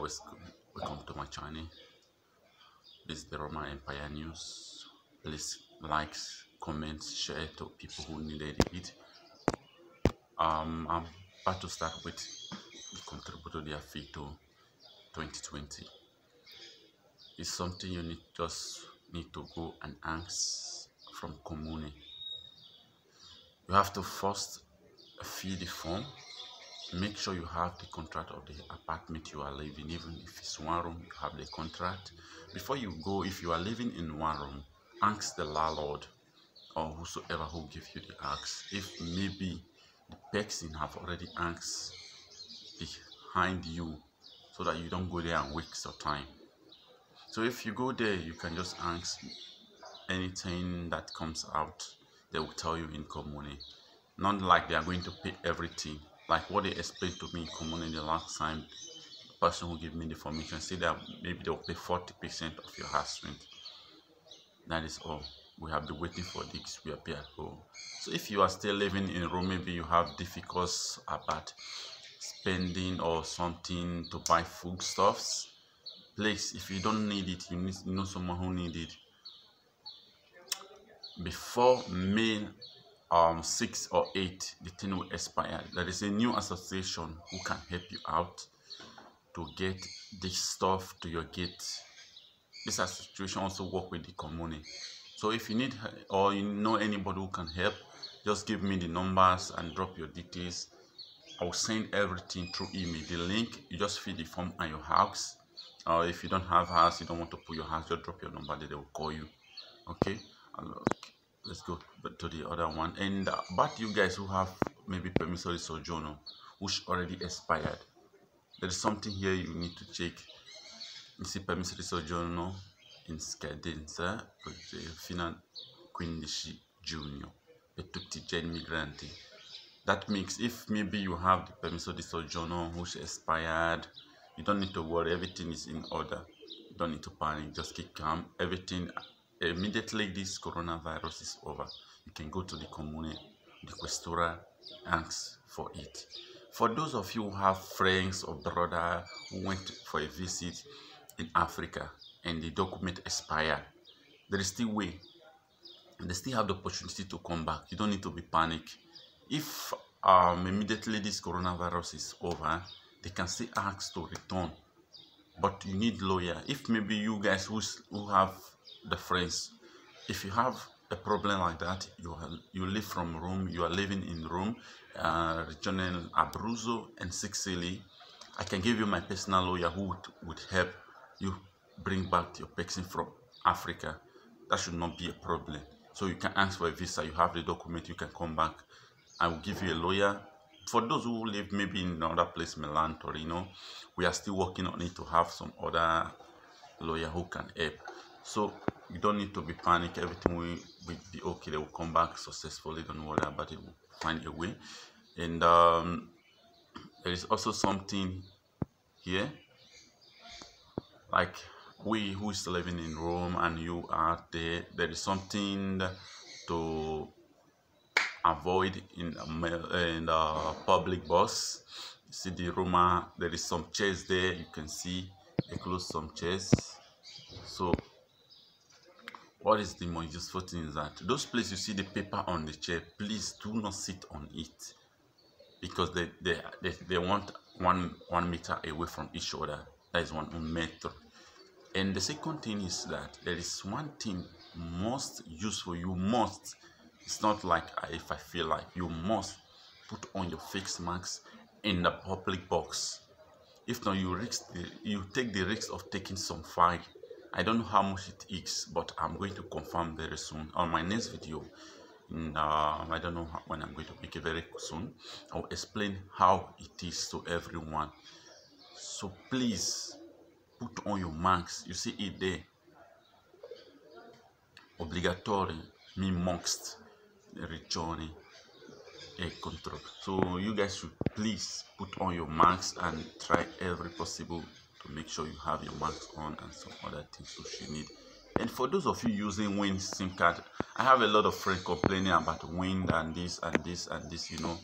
welcome to my channel. This is the Roman Empire News. Please like, comment, share to people who needed it. I'm about to start with the contributor their fee to 2020. It's something you need to go and ask from Commune. You have to first fill the form. Make sure you have the contract of the apartment you are living. Even if it's one room, you have the contract. Before you go, if you are living in one room, ask the landlord or whosoever who give you the ask if maybe the person have already asked behind you, so that you don't go there and waste your time. So if you go there, you can just ask anything that comes out. They will tell you in Commune. Not like they are going to pay everything. Like what they explained to me in Commune the last time, the person who gave me the information said that maybe they'll pay 40% of your house rent. That is all. We have been waiting for this. We appear at home. So if you are still living in Rome, maybe you have difficulties about spending or something to buy foodstuffs. Please, if you don't need it, you know someone who need it. Before May 6 or 8, the thing will expire. There is a new association who can help you out to get this stuff to your gate. This association also work with the Commune. So if you need or you know anybody who can help, just give me the numbers and drop your details. I'll send everything through email. The link, you just fill the form at your house. Or if you don't have house, you don't want to put your house, just drop your number, they will call you. Okay? Let's go to the other one. And but you guys who have maybe permesso di soggiorno, which already expired, there is something here you need to check. You see permesso di soggiorno in scadenza fino al 15 giugno per tutti i migranti. That means if maybe you have the permesso di soggiorno which expired, you don't need to worry, everything is in order. You don't need to panic, just keep calm. Everything immediately this coronavirus is over, you can go to the Commune, the Questura, ask for it. For those of you who have friends or brother who went for a visit in Africa and the document expired, there is still way. They still have the opportunity to come back. You don't need to be panicked. If immediately this coronavirus is over, they can still ask to return, but you need lawyer. If maybe you guys who have the friends, if you have a problem like that, you live from Rome, you are living in Rome, regional Abruzzo and Sicily, I can give you my personal lawyer who would help you bring back your person from Africa. That should not be a problem. So you can ask for a visa, you have the document, you can come back. I will give you a lawyer. For those who live maybe in another place, Milan, Torino, we are still working on it to have some other lawyer who can help. So you don't need to be panicked. Everything will be okay. They will come back successfully. Don't worry about it. We'll find a way. And there is also something here, like we who is living in Rome and you are there. There is something to avoid in public bus. You see the Roma, there is some chairs there. You can see they close some chairs. So what is the most useful thing is that those places you see the paper on the chair, please do not sit on it, because they want one meter away from each other. That is 1 meter. And the second thing is that there is one thing most useful. You must, it's not like if I feel like, you must put on your face mask in the public box. If not, you take the risk of taking some fine. I don't know how much it is, but I'm going to confirm very soon on my next video. I don't know when I'm going to make it very soon. I'll explain how it is to everyone. So please put on your mask. You see it there. Obligatory, mi must regioni e control. So you guys should please put on your mask and try every possible to make sure you have your mask on and some other things which you need. And for those of you using Wind SIM card, I have a lot of friends complaining about Wind and this and this and this. You know,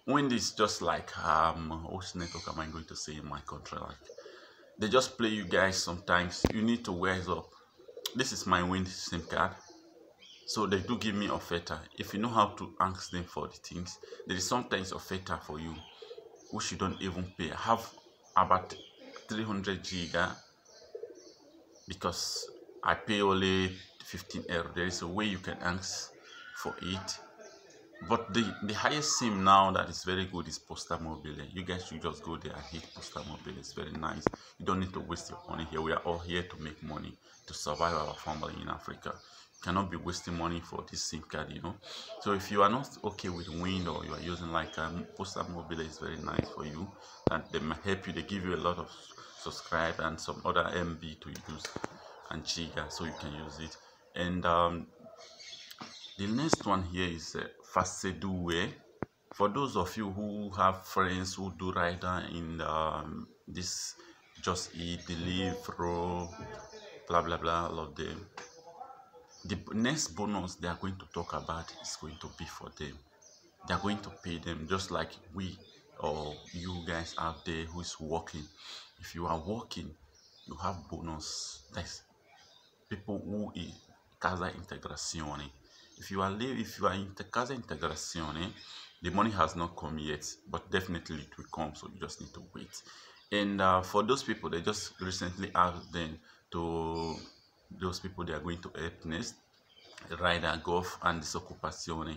Wind is just like which network am I going to say in my country? Like they just play you guys sometimes. You need to wise up. This is my Wind SIM card. So they do give me oferta. If you know how to ask them for the things, there is sometimes oferta for you, which you don't even pay. I have about 300 giga because I pay only 15 euro. There is a way you can ask for it. But the highest SIM now that is very good is Posta Mobile. You guys should just go there and hit Posta Mobile. It's very nice. You don't need to waste your money here. We are all here to make money, to survive our family in Africa. You cannot be wasting money for this SIM card, you know. So if you are not okay with Wind, or you are using like Posta Mobile is very nice for you, and they might help you. They give you a lot of subscribe and some other MB to use and giga, so you can use it. And the next one here is Fasedue. For those of you who have friends who do rider in this Just Eat, Deliveroo, blah blah blah, all of them, the next bonus they are going to talk about is going to be for them. They are going to pay them just like we or you guys out there who is working. If you are working, you have bonus. That's people who in Casa Integrazione. If you are in Casa Integrazione, the money has not come yet, but definitely it will come, so you just need to wait. And for those people, they just recently asked them to, those people they are going to help next, Rider Golf and Disoccupazione.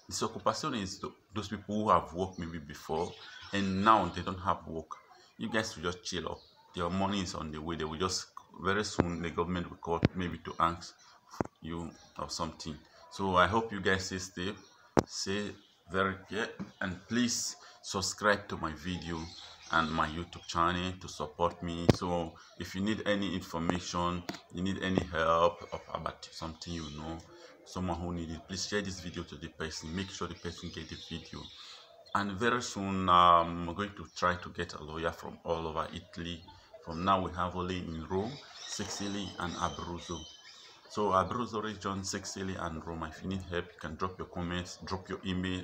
Disoccupazione is those people who have worked maybe before and now they don't have work. You guys will just chill up. Your money is on the way. They will just, very soon the government will call maybe to ask you or something. So I hope you guys stay safe, stay very care, and please subscribe to my video and my YouTube channel to support me. So if you need any information, you need any help about something, you know, someone who needs it, please share this video to the person. Make sure the person get the video. And very soon I'm going to try to get a lawyer from all over Italy. From now we have only in Rome, Sicily and Abruzzo. So Abruzzo region, Sicily and Rome. If you need help, you can drop your comments, drop your email,